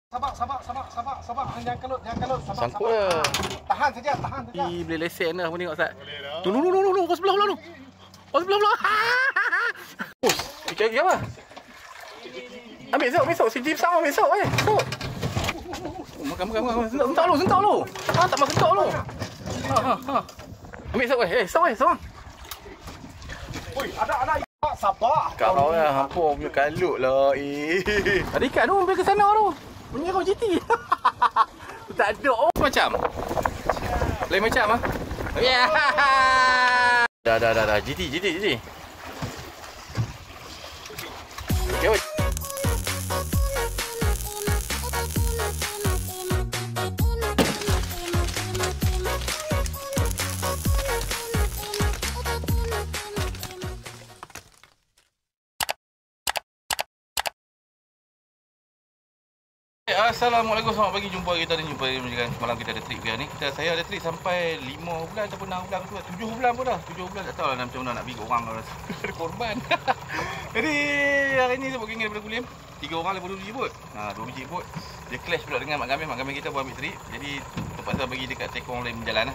Sabar. Jangan kalut. Sabar. Sangkut dah. Tahan saja. Boleh lesen dah. Apa tengok Ustaz? Tunggu. Kau sebelah pula tu. Kau sebelah pula. Pus. Cari apa? Ambil esok. Sini sama esok Esok. Makan. Sentak lu. Tak makan sentak lu. Ambil esok esok. Oi, ada. Sabar. Kau lah. Hampa punya kalut lah. Ada ikan tu. Ambil ke sana tu. Punya kau GT. Tak ada. Macam. Lain macam ah. Ya. Dah. GT. Okay, wait. Assalamualaikum, selamat pagi. Jumpa kita semalam kita ada trip hari ni. Saya ada trip sampai 5 bulan ataupun 6 bulan tu. 7 bulan pun dah. 7 bulan tak tahu lah macam mana nak bagi orang ada korban. Jadi hari ni saya buat geng daripada Kulim. 3 orang lepas 2 biji bot. 2 biji bot. Dia clash pula dengan Mak Gamil kita buat ambil trip. Jadi terpaksa bagi dekat tekong lain berjalan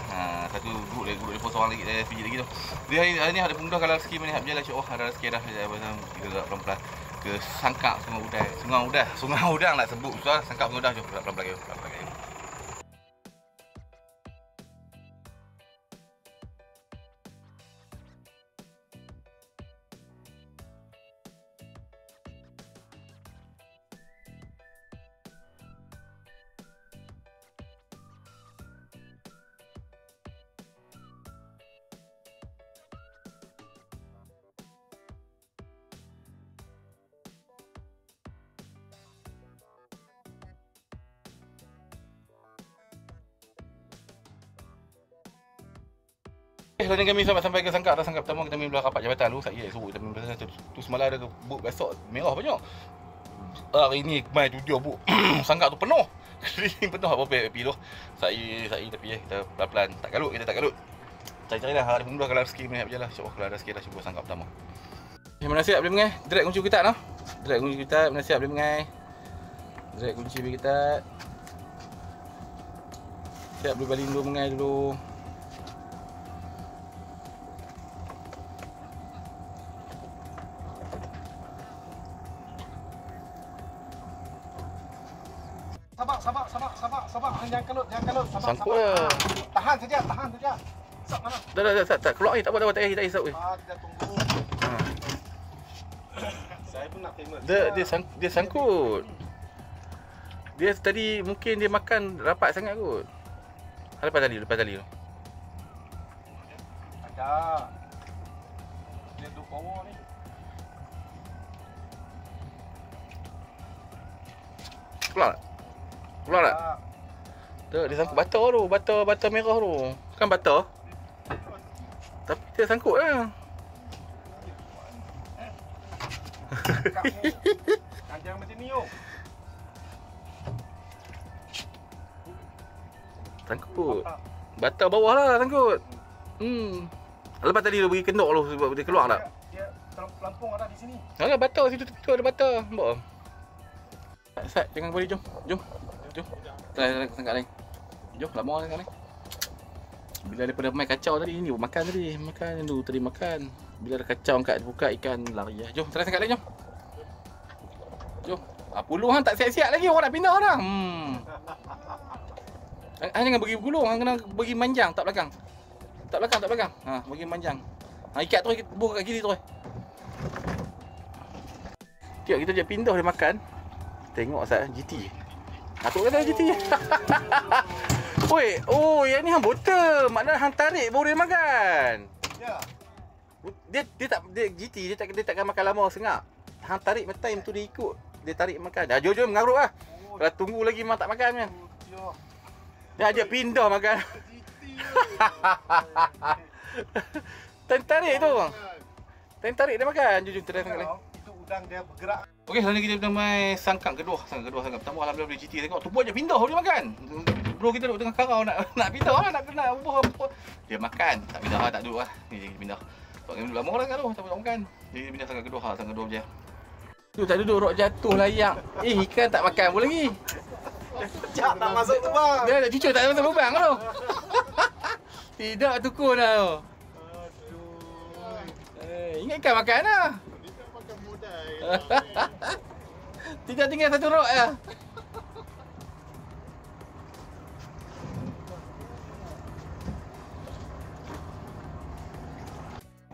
satu grup lepas seorang lagi biji lagi tu. Dia hari ni ada pemudah kalau rezeki mana berjalan insya-Allah ada rezeki dah. Kita gerak pelan-pelan ke Sangkap Sungai Udang nak sebut susah. Sangkap Sungai Udang. Jom pelan-pelan lagi. Selanjutnya kami sampai ke Sangkap pertama kita belah rapat jabatan dulu. Saya suruh kita belah tu semalam ada bot besok merah banyak. Hari ni mai tu dia bot Sangkap tu penuh. Penuh apa pergi tu. Saya tapi kita pelan-pelan tak kalut. Cari-carilah ada pemudah kalau rezeki mana berjalan. Insya-Allah kalau ada rezeki dah cuba Sangkap pertama. Mana siap boleh mengai? Drag kunci kita noh. Drag kunci kita mana siap boleh mengai? Drag kunci kita. Siap boleh baling dulu mengai dulu. Sabar. Jangan kalut. Sabar. Sangkut dah. Tahan saja. Sat mana? Tak keluar tak apa tak risau weh. Kita tunggu. Saya pun nak famous. Dia sangkut. Dia tadi mungkin dia makan rapat sangat kot. Lepas tali tu. Ada. Dia duk power ni. Keluar tak? Tak, dia sangkut bata merah tu. Kan bata? Tapi dia sangkut lah. Kanjang macam ni yo. Sangkut. Bata bawah lah sangkut. Lepas tadi dia pergi kendok tu sebab dia keluar tak? Dia pelampung ada di sini. Alah bata situ ada bata. Nampak? Sat, jangan boleh jom. Try sangkat lain. Jom, lama sangkat lain. Bila daripada main kacau tadi, ni makan tadi makan. Bila ada kacau angkat buka ikan lari lah. Jom, try sangkat lain jom. Puluhan tak siap-siap lagi orang nak pindah dah. Jangan bagi gulung, kena bagi manjang tak belakang. Tak belakang. Bagi manjang. Ikat terus buka kat kiri terus. Tiap kita je pindah dia makan. Tengok Ustaz GT. Tu kata GT. Yang ni hang botol. Maknanya hang tarik baru dia makan. Ya. Dia GT dia takkan makan lama sengap. Hang tarik time tu dia ikut. Dia tarik makan. Jom mengarut lah. Kalau tunggu lagi memang tak makan kan. Dia ajak pindah makan. Tarik tu. Tarik dia makan. Jom terus sangat lagi. Udang dia bergerak. Okey, selanjutnya kita dah main sangkap kedua pertama. Alhamdulillah boleh GT tengok tu buat je pindah dia makan. Bro kita duduk tengah karau nak pindah lah, nak ubah apa. Dia makan, tak pindah lah, tak duduk lah. Ni pindah. Sebab kami duduk lama orang kat tu, tak boleh makan. Jadi pindah sangkap kedua je. Tu tak duduk rok jatuh layak. Ikan tak makan pun lagi. Cak tak masuk tu bang. Dia nak cucuk tak masuk lubang tu. Tidak tukun lah tu. Ingatkan makan lah. Kita makan mudah. Tinggal satu rok je.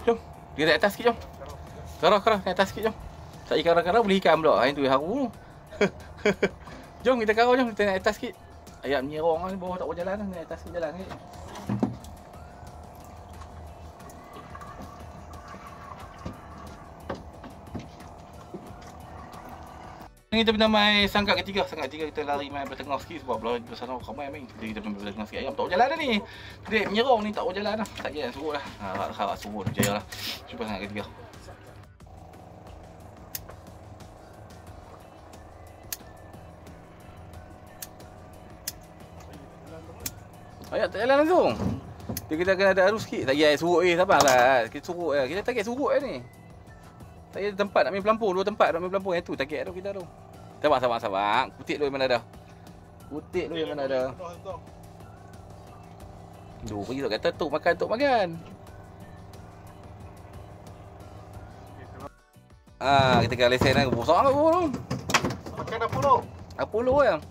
Jom, dia naik atas sikit jom. Karah naik atas sikit jom. Tak karah boleh ikan pula. Yang tu haru. Jom kita karah jom, kita naik atas sikit. Ayam nyerong ni bawah tak boleh jalan, naik atas sikit jalan sikit. Kita pernah main sangkak ketiga kita lari main bertengah sikit sebab belah sana ramai main. Jadi kita pernah bertengah sikit ayam tak boleh jalan dah ni. Dia menyerong ni tak boleh jalan dah. Tak kira suruh dah. Harap suruh berjaya lah. Cuba sangkak ketiga. Ayat tak jalan langsung. Dia kita kena ada arus sikit. Tak kira surut sabarlah. Kita surut je. Kita tak kira surut je ni. Tak kira tempat nak main pelampung, dua tempat nak main pelampung yang tu tak kira tu kita tu. Sabar. Kutik dulu yang mana dah. Kutik dulu yang mana dah. Duh, pergi tu kata tok makan. Kita kena lesen lah. Besar lah tu. Makan Apollo yang.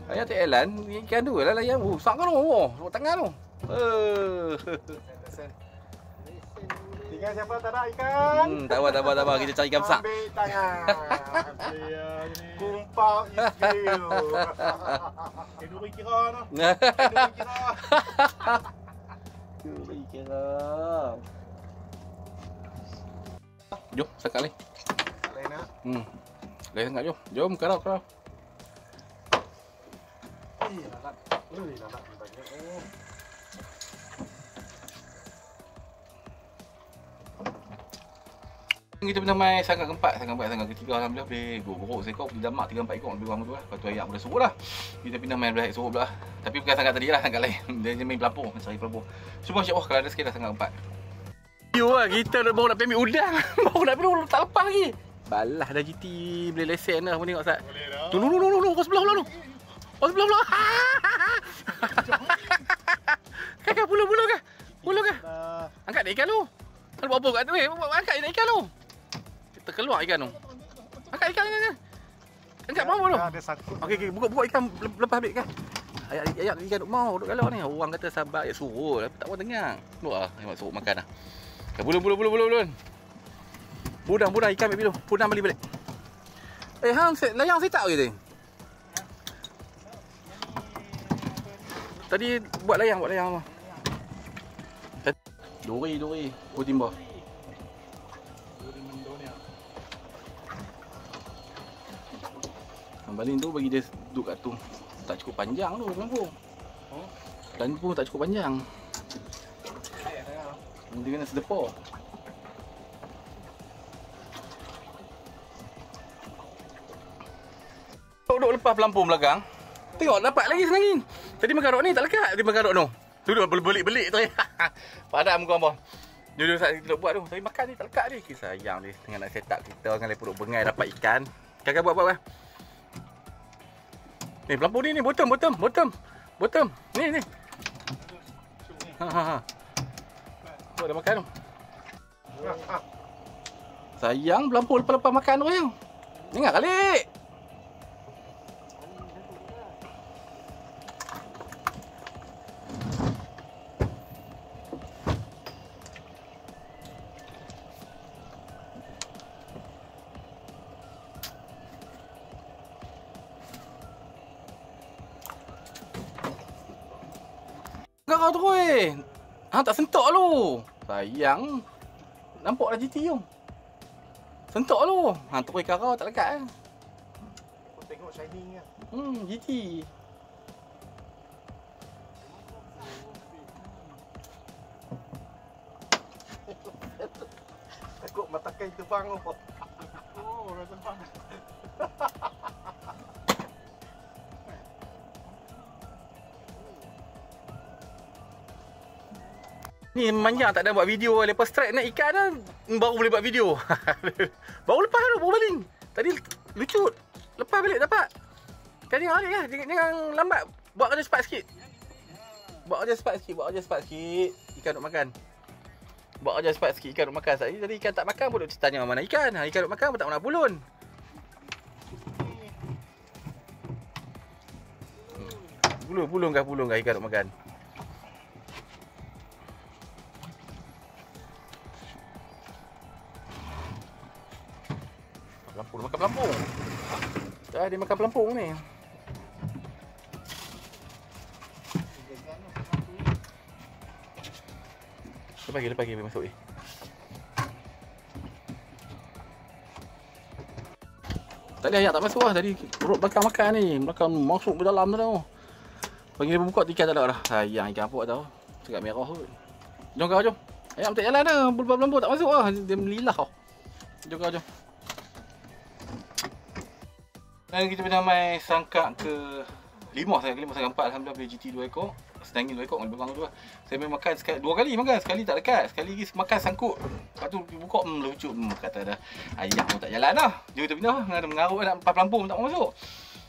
Ayah tak elan, ikan tu lah layang. Besar kan tu. Sebab tangan tu. Tinggal siapa tak ada ikan? Tak apa. Kita cari ikan besar. Ambil tangan. Kumpau iskil. Keduri kira tu. Keduri kira. Jom, sangkak lain. Lain nak? Lain sangkak jom. Jom, karau. Lalat banyak. Kita pernah main sangkak keempat, sangkak ketiga alhamdulillah boleh beruk seekor, boleh damak 3-4 ekor lebih kurang tu lah. Lepas tu ayam boleh surut lah. Kita pindah main belah surut pula. Tapi bukan sangkak tadi lah, sangkak lain. Dia main pelampung, cari pelampung. Cuba insya-Allah kalau ada sikit dah sangkak keempat. Yo lah, kita baru nak ambil udang. Baru nak ambil tak lepas lagi. Balah dah GT, boleh lesen dah. Tengok Ustaz. Tunggu, kau sebelah pula tu. Kau sebelah pula. Kakak bulu kah? Angkat ikan tu. Kalau buat apa kat tu angkat ikan tu. Kita keluar ikan tu. Angkat ikan. Angkat bawah tu. Ada sangkut. Okey, buka ikan lepas ambil kan. Ayat ikan duk mau duk galak ni. Orang kata sabar ayat suruh tapi tak mau dengar. Duk ah, tengok suruh makan dah. Bulu. Budang ikan ambil dulu. Punang balik. Hang layang setak ke tadi? Tadi buat layang apa? Dori, timba. Balin tu bagi dia duduk kat tu. Tak cukup panjang tu pelampung. Pelampung tak cukup panjang. Dia kena sedepar. Duduk lepas pelampung belakang. Tengok dapat lagi senangin. Tadi makan rok ni tak lekat. Dia makan rok tu. Duduk belik-belik tu. Padam muka abang. Duduk saat kita buat tu. Tapi makan ni tak lekat ni. Sayang dia. Tengah nak set up kita dengan lepuk bengai dapat ikan. Kakak buat. Ni pelampung ni bottom. Ni. Ha. Buat dah makan tu. Sayang pelampung lepas makan tu yang. Dengar kali. Kau tu hang tak sentok lu. Sayang. Nampak dah GT tu. Sentok lu. Hang terus karau tak lekat kan. Kau tengok shining ah. GT. Takut matakan terbang tu. Orang terbang. Ni manjang tak ada buat video. Lepas strike nak ikan dah baru boleh buat video. Baru lepas tu baru baling. Tadi lucut. Lepas balik dapat. Tadi hari lah, jangan lambat. Buat kerja cepat sikit. Buat kerja cepat sikit. Ikan duk makan. Buat kerja cepat sikit, ikan duk makan. Tadi ikan tak makan pun duk tanya mana ikan. Ikan duk makan pun tak nak pulun. Pulun kah ikan duk makan. Pelampung, makan pelampung. Dia makan pelampung ni. Lepas lagi masuk ni. Tadi ayak tak masuk lah. Tadi perut belakang makan ni. Belakang masuk ke dalam tu. Pagi dia buka ikan tak ada dah. Sayang ikan apa tau. Cakap merah kot. Jom kau jom. Ayam tak jalan dah. Belambut tak masuk lah. Dia melilah kau. Jom kau jom. Dan kita pernah main sangkak ke 5 sangkak 4. Alhamdulillah boleh GT 2 ekor. Sedangin 2 ekor lebih kurang tu lah. Saya main makan sekali, 2 kali makan. Sekali tak dekat. Sekali lagi makan sangkut. Lepas tu buka lucu. Kata dah ayam pun tak jalan dah. Dia kita pindah mengarut nak 4 pelampung tak masuk.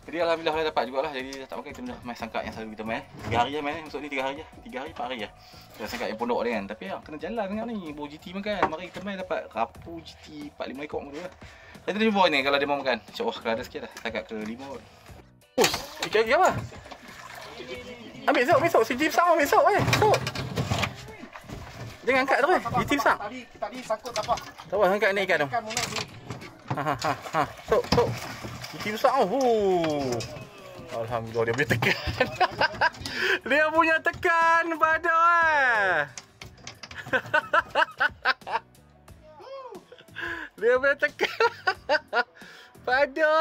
Jadi alhamdulillah dah dapat jugalah. Jadi tak makan kita pindah main sangkak yang selalu kita main. 3 hari lah main. Masuk ni 3 hari lah. 3 hari 4 hari lah. Kita sangkak yang pondok dia kan. Tapi kena jalan dengan ni. Bawa GT makan. Mari kita main dapat rapu GT 4-5 ekor macam tu lah. Nanti dia bawa ni kalau dia mau makan. InsyaAllah kalau ada sikit lah. Sangkak ke 5 kot. Ikan lagi apa? Ambil sok. Si Jeep sama ambil sok Sok. Jangan angkat tu GT besar. Tadi sangkut tak apa. Tak apa, angkat ni ikan tu. Sok. GT besar Alhamdulillah dia boleh tekan. Dia punya tekan pada Dia boleh tekan pada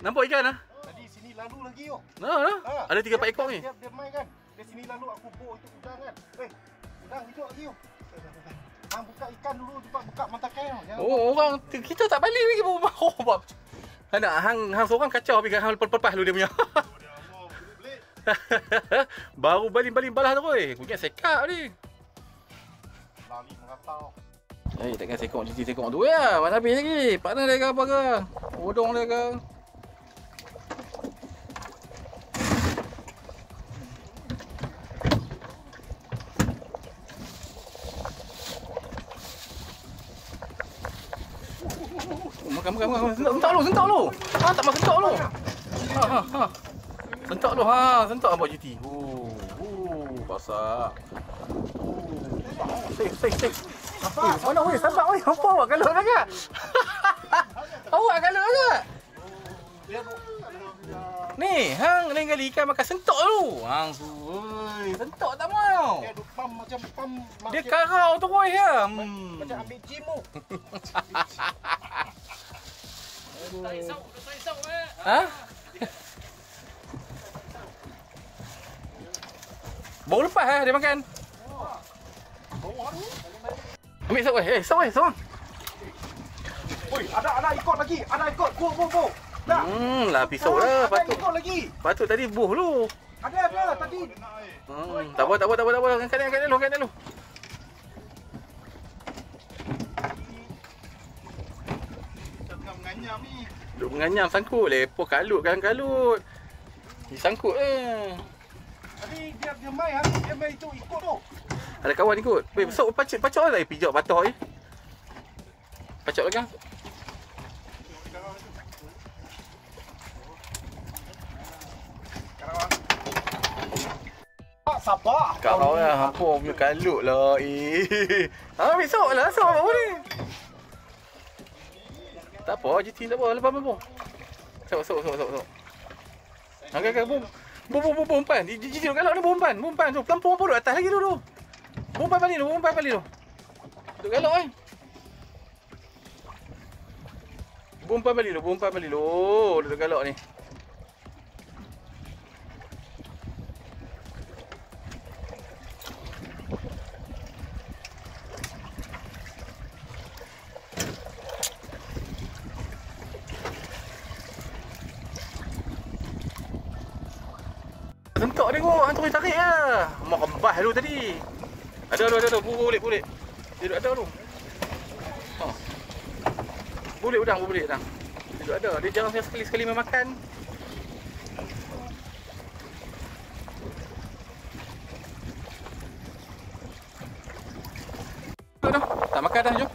Nampak ikan lah? Tadi sini lalu lagi yo. Ada 3-4 ekor ni. Dia main kan. Dia sini lalu aku bawa itu udang kan. Udang hidup lagi yo. Hang buka ikan dulu, cepat buka mata kail. Orang kita tak balik lagi bawa. Hang seorang kacau habis hang lepas lu dia punya. Baru baling balas tu punya sekap ni. Lali mengatau. Takkan sekok tu ya. Mana habis lagi? Partner dia ke apa ke? Bodong dia ke? Makan. Sentak lu. Tak mau sentak lu. Sentak lu. Sentak abang GT. Basah. Safe. Mana weh? Sabar weh. Apa awak galut sangat? Awak galut sangat. Ni, hang lain kali ikan makan sentok dulu. Hang tu, sentok tak mau. Dia pam macam pam. Dia karau tu weh ya. Macam ambil gym tu. Baru lepas dia makan. Ambil sok weh. Sok weh. Oi, ada ikut lagi. Ada ikut. Go. Dah. Lah pisau dah. Ikut lagi. Patut tadi buh lu. Ada tadi. Tak apa. Angkat dulu. Duk menganyam sangkut. Lepoh kalut. Ni sangkut Tadi dia main itu ikut tu. Ada kawan ikut. Weh, besok pacak lah pijak patah Pacak lagi. Sabar. Kau lah, hampa punya kalut lah. Besok lah, sok apa ni? Tak apa, GT tak apa, lepas apa? Sok. Agak bom umpan. GT galak ni bom umpan tu. Pelampung apa duduk atas lagi dulu. Bom umpan balik tu. Duduk galak Bom umpan balik lu. Duduk galak ni. Sentok dia kot, hang terus tarik lah. Mak kembah lu tadi. Ada. Boleh. Dia ada tu. Boleh udang. Duduk ada. Dia jarang sekali-sekali main makan. Duduk dah. Tak makan dah, jom.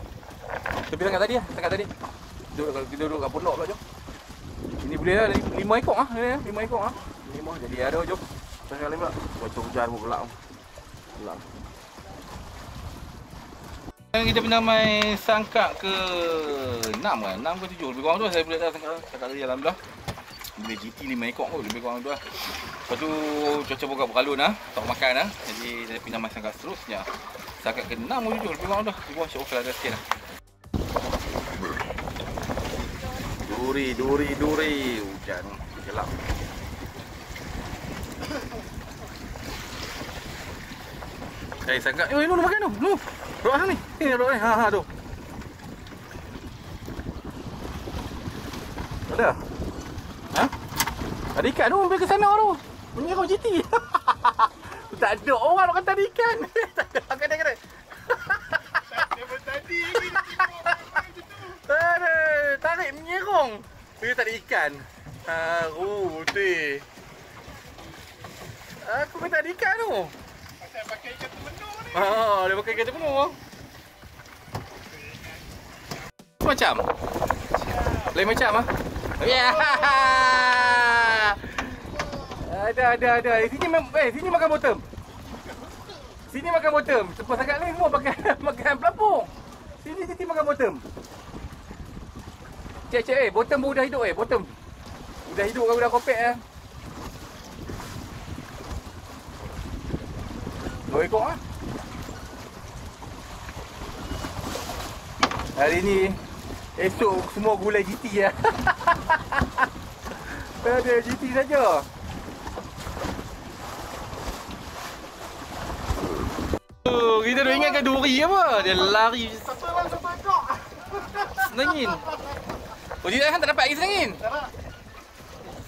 Lebih sangat tadi lah. Sangat tadi. Duduk kat pondok pula, jom. Ini boleh lah. 5 ekor lah. 5 ekor lah. 5 jadi ada, jom. Sekali pula. Bocor hujan pun gelap. Gelap. Kita pernah main sangkak ke 6 kan? 6 ke 7 lebih kurang tu saya boleh tak sangkak tadi alhamdulillah. Boleh GT 5 ekor kot lebih kurang tu lah. Lepas tu cuaca pun berkalun lah, tak makan lah. Jadi saya pernah main sangkak seterusnya. Sangkak ke 6 ke 7 lebih kurang tu lah. Lebih kurang syok lah sikit lah. Duri hujan gelap. Cari sangkak. Eh, nu makan tu. Nu. Rok ni. Ni rok ni. Ha tu. Ada. Ha? Ada ikan tu pergi ke sana tu. Menyerang GT. Tak ada orang nak kata ada ikan. Tak ada kena. Dia tadi Ada. Tarik menyerang. Dia tak ada ikan. Putih. Aku kata ada ikan tu. Pasal pakai ikan termenung ni. Dia pakai ikan termenung. Macam? Lain macam ah? Ya. Ada. Sini makan bottom. Sini makan bottom. Sebab sangat lain semua makan pelampung. Sini makan bottom. Cek, bottom pun dah hidup bottom. Udah hidup kan, udah kopek ah. 2 ekor ah. Hari ni esok semua gulai GT lah. Ada GT saja. Kita dah ingatkan duri apa? Dia lari Satu ekor. senangin. Oh, dia tak dapat lagi senangin. Tak nak.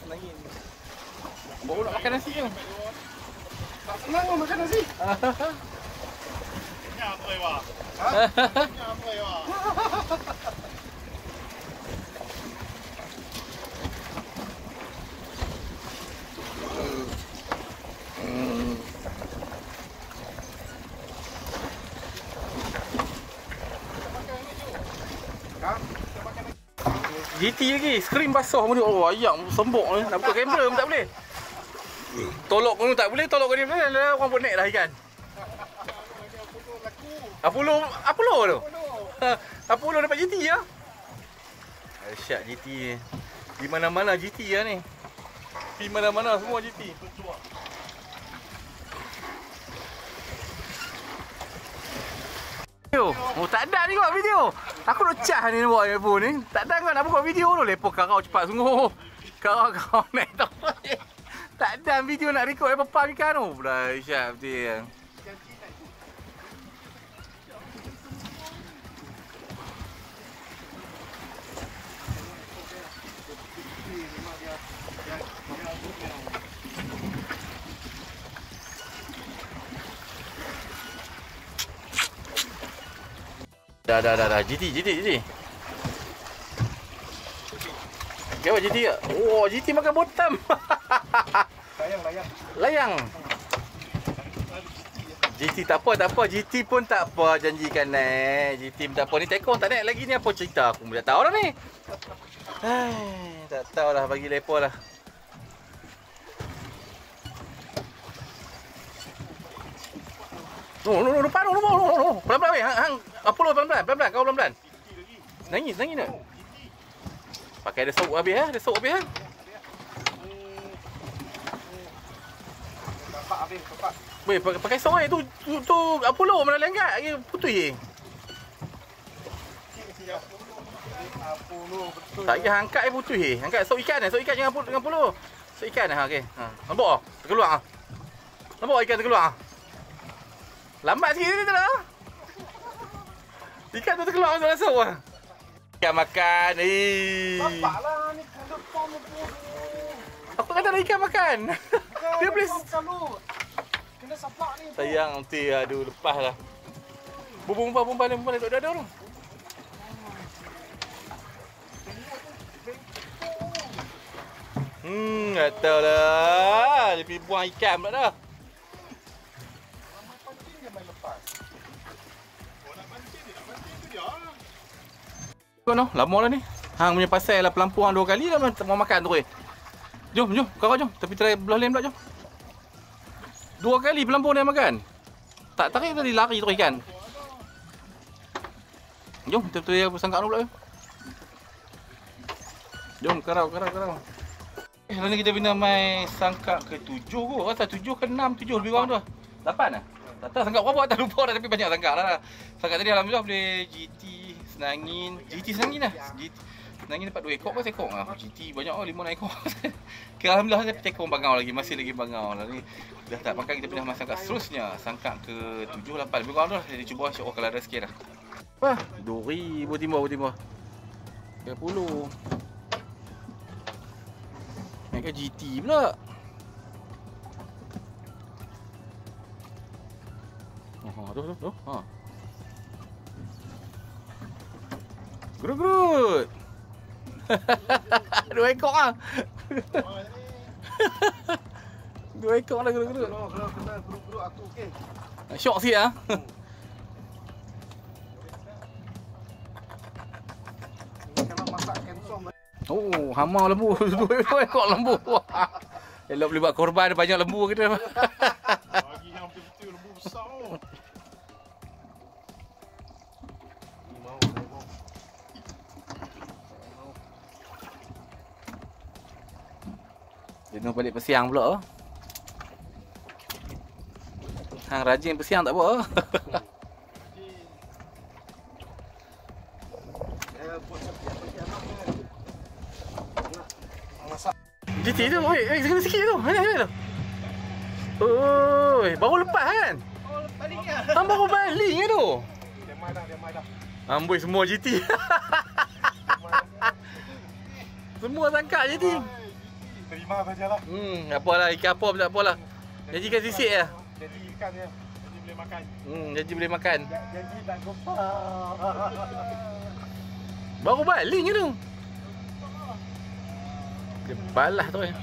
Senangin. Baru nak makan nasi je. Tak senang pun makan nasi. Nyam tu wah. Nyam tu wah. GT lagi, skrin basah pun. Oh, ayam sembok ni. Nak buka kamera pun tak boleh. Tolok pun tak boleh, tolok ni boleh. Orang pun naik dah ikan. Apollo tu. Apollo dapat GT ya. Asyik GT ni. Di mana-mana GT lah ni. Di mana-mana semua GT. Oh, tak ada ni buat video. Aku nak cah ni buat iPhone ni. Tak ada kau nak buat video tu. Lepas karau cepat sungguh. Karau naik tu. Tak ada video nak record apa-apa ikan tu. Dah siap betul. Dah. GT. Kau GT ke? Oh, GT makan bottom. Layang. GT tak apa. GT pun tak apa, janjikan naik. GT pun tak apa. Ni tekong tak naik lagi ni, apa cerita? Aku tak tahu dah ni. Tak tahu lah, bagi lepo lah. Depan. Pelan-pelan weh. Hang Apollo pelan-pelan. Kau pelan-pelan. Nangis tak? Pakai ada sok habis Ada sok habis Bapak habis, bapak. Weh, pakai sok tu Apollo mana lenggat lagi putih Apollo betul. Tak payah angkat putih Angkat sok ikan jangan dengan Apollo. Sok ikan okey. Nampak terkeluar Nampak ikan terkeluar Lambat sikit ni tu lah. Ikan tu terkeluar masuk sok Ikan makan. Bapaklah ni kena pom tu. Apa kata ada ikan makan? Dia boleh kena sapak ni. sayang nanti aduh lepas lah. Perempuan duduk tu. Kata lah. Dia pergi buang ikan pula dah. Lama pancing dia main lepas. Oh, nak pancing tu dia. Kau noh, lama dah ni. Hang punya pasal lah pelampung hang 2 kali dah mau makan tu. Jom, kau jom. Tapi try belah lain pula jom. 2 kali pelampung dia makan. Tak tarik tadi lari tu ikan. Jom, kita betul sangkak tu pula. Jom, karau. Hari ni kita bina mai sangkak ke-7 kot. Rasa 7 ke 6, 7 lebih kurang tu. 8 lah. Tak tahu sangkak berapa tak lupa dah, tapi banyak sangkak lah. Sangkak tadi alhamdulillah boleh GT Senangin. GT Senangin lah. GT Senangin dapat 2 ekor ke 1 ekor lah. GT banyak oh 5-6 ekor. Alhamdulillah saya tekong bangau lagi, masih lagi bangau lah ni. Dah tak makan kita pindah sangkak seterusnya. Sangkak ke-7, 8 lebih kurang tu lah. Jadi cuba insya-Allah kalau ada sikit lah. Wah, duri timur. 30. Naik ke GT pula. Tu. Ha. Gerut. 2 ekor ah. 2 ekor lah gerut. Kalau kena gerut aku okey. Syok sikit ah. Kalau masak kensom. Oh, hama lembu. 2 ekor lembu. Elok boleh buat korban banyak lembu kita. Bagi yang betul lembu besar. Dia nak balik pesiang pula. Hang rajin pesiang tak apa. GT tu, oi, kena sikit tu. Mana tu? Oi, baru lepas kan? Oh, baliknya. Hang baru balik ke tu? Dia mai dah. Amboi semua GT. Semua tangkap GT. Terima sajalah. Apalah ikan apa pun tak apalah. Jadi ikan sisik je. Jadi ikan je. Jadi boleh makan. Jadi boleh makan. Jadi tak gopar. Baru balik ke tu? Dia balas tu ya.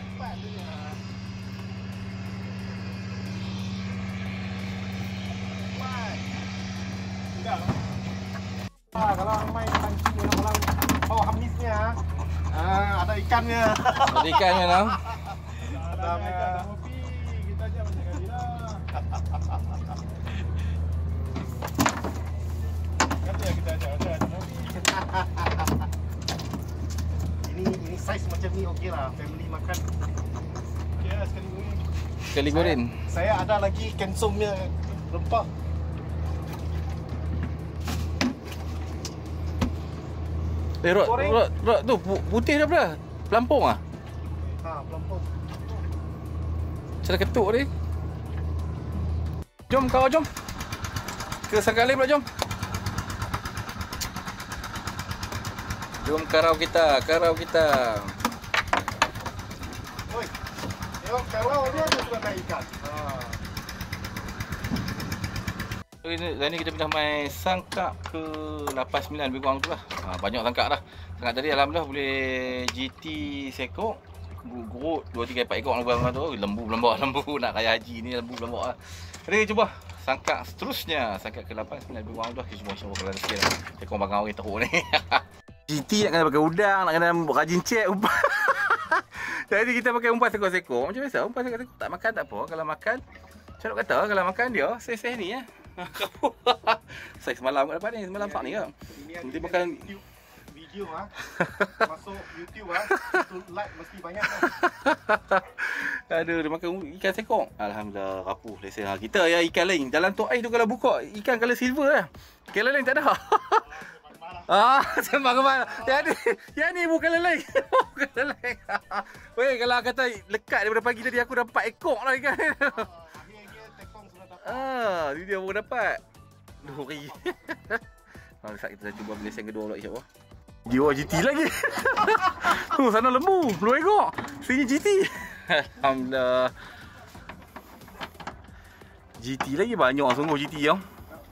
Kalau main pancing orang bawa hamisnya. Ada ikannya. Ada ikannya lah. Ada kopi. Kita aja macam kali lah. Kata kita aja ada kopi. Ini size macam ni okey lah. Family makan. Okey lah sekali goreng. Sekali goreng. Saya ada lagi kensomnya rempah. Rod tu putih dah pula. Pelampung ah. Ha, pelampung. Cara ketuk ni. Jom kau jom. Ke sangkak lain pula jom. Jom karau kita. Oi. Tengok karau dia ada sudah naik ikan. Hari ni kita pindah main sangkak ke 8-9 lebih kurang tu lah. Banyak sangkak dah. Sangkak tadi alhamdulillah boleh GT sekok. Gerut 2-3 ekor lebih tu. Lembu nak raya haji ni lembu lah. Jadi cuba sangkak seterusnya. Sangkak ke 8-9 lebih kurang tu lah. Kita cuba insya-Allah kalau ada sikit lah. Tekong bangang orang teruk ni. GT nak kena pakai udang, nak kena rajin check umpan. Jadi kita pakai umpan sekor-sekor. Macam biasa umpan sekor-sekor tak makan tak apa. Kalau makan macam nak kata kalau makan dia seh-seh ni ya. Saya semalam kat dapat ni, semalam tak ni ke? Nanti makan video masuk YouTube like mesti banyak Aduh, dia makan ikan sekong. Alhamdulillah rapuh lesen. Kita ya ikan lain. Dalam tok air tu kalau buka ikan color silver lah. Ikan lain tak ada. Sembang kemana? Yang ni bukan leleng. Bukan leleng. Weh, kalau kata lekat daripada pagi tadi aku dapat ekor lah ikan. Ini dia baru dapat. Duri. Saat kita dah cuba beli lesen kedua pula insya-Allah. Dia GT lagi. Sana lembu, 2 ekor. Sini GT. Alhamdulillah. GT lagi banyak sungguh GT yang.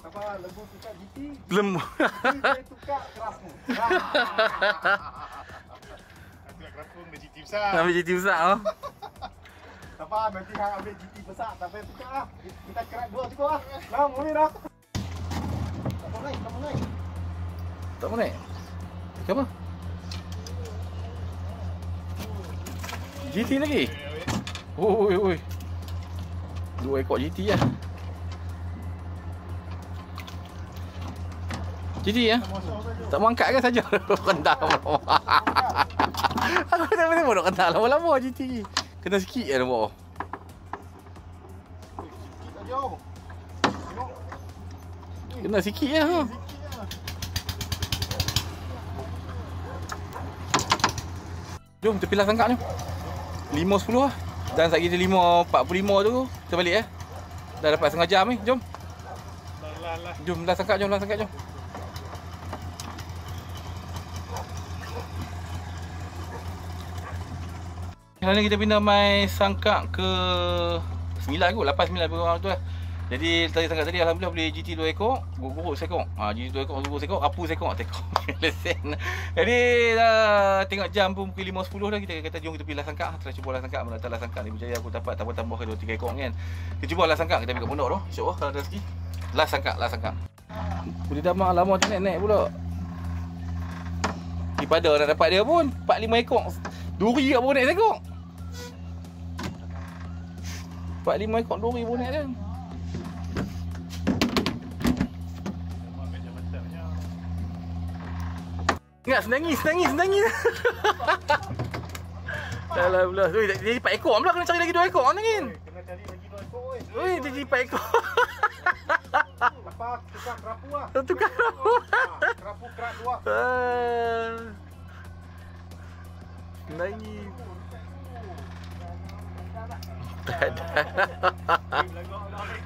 Apa lembu tukar GT? Lembu. Saya tukar kerasmu. Tukar kerasmu dengan GT besar. Ambil GT besar ah. Tak apa, nanti hang ambil GT besar sampai tukar lah. Kita kerat dua cukup lah. Nah, boleh dah. Tak mau naik, tak mau naik. Tak mau naik. Kenapa? GT lagi? Oi. 2 ekor GT lah. GT ya? Tak mau angkat kan saja. Kental lama. Aku tak boleh nak kental lama-lama GT. Kena sikit je nampak. Sikit tak jauh. Tengok. Kena sikit je. Ha. Jom kita pilih sangkak ni. 5.10 lah. Dan saat kita 5.45 tu kita balik Dah dapat setengah jam ni. Jom. Jom lah sangkak jom. Hari ni kita pindah mai sangkak ke 9 kot, 8 9 orang tu lah. Jadi tadi sangkak tadi alhamdulillah boleh GT 2 ekor, guruk sekor. GT 2 ekor, guruk sekor, apu sekor, tekor. Lesen. Jadi dah tengok jam pun pukul 5.10 dah, kita kata jom kita pilih sangkak. Terus cubalah sangkak, mana tahu sangkak ni berjaya aku dapat tambah ke 2 3 ekor kan. Kita cubalah sangkak, kita ambil kat pondok tu. Insya-Allah kalau ada rezeki. Last sangkak. Boleh dah lama tu naik pula. Daripada nak dapat dia pun 4 5 ekor. Duri kat pun naik sekor. 4 5 ekor duri pun naik dia. Ingat senangis. Alhamdulillah. Oi, jadi 4 ekor pula, kena cari lagi 2 ekor angin. Kena cari lagi 2 ekor oi. Oi, jadi 4 ekor. Lepas tukar kerapu lah. Tukar kerapu. Kerapu kerat 2. Senangis.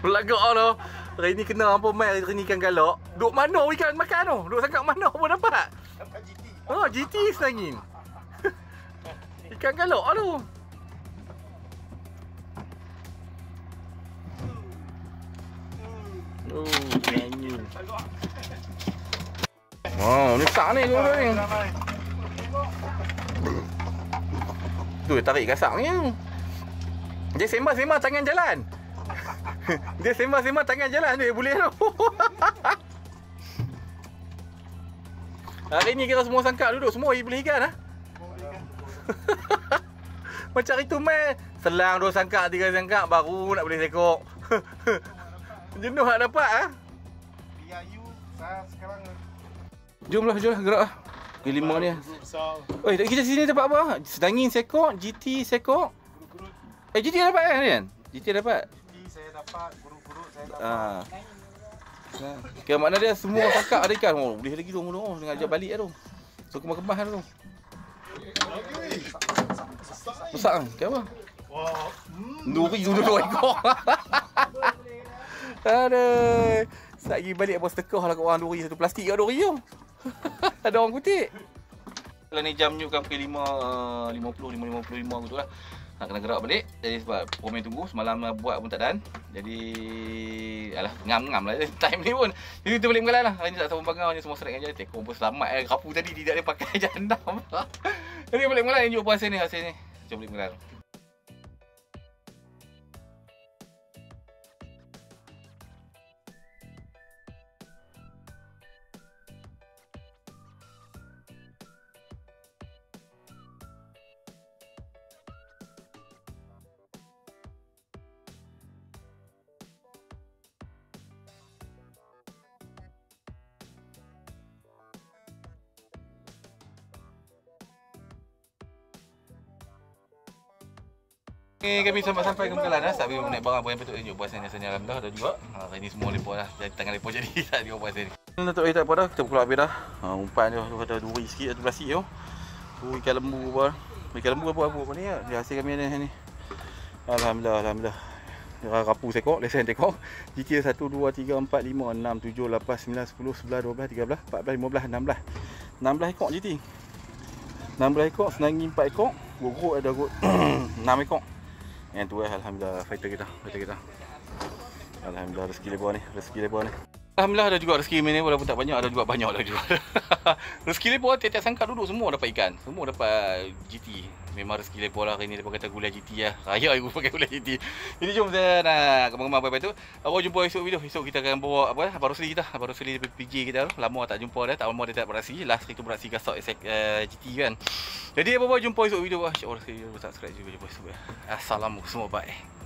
Belagak lah. Hari ni kena apa mai hari ni ikan galak. Duk mana ikan makan tu? Duk sangkak mana pun dapat. Dapat GT. Oh, GT senangin. Ikan galak tu. Oh, senangin. Wow, ni tak ni kau ni. Tu tarik gasak ni. Dia sembah-sembah tangan jalan. Dia sembah-sembah tangan jalan dia boleh tu. Hari ni kira semua sangkak duduk semua boleh ikan ah. Macam itu mai selang 2 sangkak 3 sangkak baru nak boleh sekok. Jenuh nak dapat ah. PIU saya sekarang Jomlah gerak ah. Ni 5 ni. Oi, kita sini dapat apa? Sedangin sekok, GT sekok. GT dapat kan? GT dapat. GT saya dapat, guru-guru saya dapat. Kira makna dia semua sangkak ada ikan. Oh, boleh lagi tu mula dengan ajak balik tu. So kemas-kemas tu. Besar kan? Kira apa? Wah. Duri dulu ekor. Aduh. Sat pergi balik apa sedekah lah kat orang duri satu plastik kat duri tu. Ada orang kutip. Kalau ni jam ni kan pukul 5.50 5.55 gitu lah. Nak kena gerak balik. Jadi sebab Pomen tunggu semalam buat pun tak dan. Jadi alah ngam-ngam lah time ni pun. Jadi kita balik mengalah lah. Hari ni tak sabun pangau ni semua serat je. Tekong pun selamat kapu tadi tidak ada pakai jandam. Jadi balik mengalah ni puasa ni hasil ni. Jom balik mengalah. Ni kami sampai ke Mekalan dah. Sampai naik barang-barang yang patut tunjuk puasa ni rasanya alhamdulillah dah juga. Hari ni semua lepas dah. Jadi tangan lepas jadi tak tengok puasa ni. Datuk tak apa dah. Kita pukul habis dah. Umpan tu ada duri sikit tu plastik tu. Tu ikan lembu apa. Ikan lembu apa ni ya. Dia hasil kami ni. Alhamdulillah. Dia rapu sekok, lesen tekok. GT 1 2 3 4 5 6 7 8 9 10 11 12 13 14 15 16. 16 ekor GT. 16 ekor, senangin 4 ekor. Guruk ada 6 ekor. Yang tu alhamdulillah fighter kita. Alhamdulillah rezeki lebar ni. Alhamdulillah ada juga rezeki ni walaupun tak banyak, ada juga banyak lah juga. Rezeki lebar tiap-tiap sangkar duduk semua dapat ikan. Semua dapat GT. Memang rezeki lepo lah hari ni. Lepas kata gulai GT lah. Raya aku pakai gulai GT. Jadi jom saya nak kembang-kembang apa-apa tu. Awak jumpa esok video. Esok kita akan bawa apa Abang Rosli kita. Abang Rosli PJ kita tu. Lama tak jumpa dah. Tak lama dia tak beraksi. Last itu beraksi kasut GT kan. Jadi apa-apa jumpa esok video. InsyaAllah subscribe juga. Jumpa esok. Assalamualaikum semua. Bye.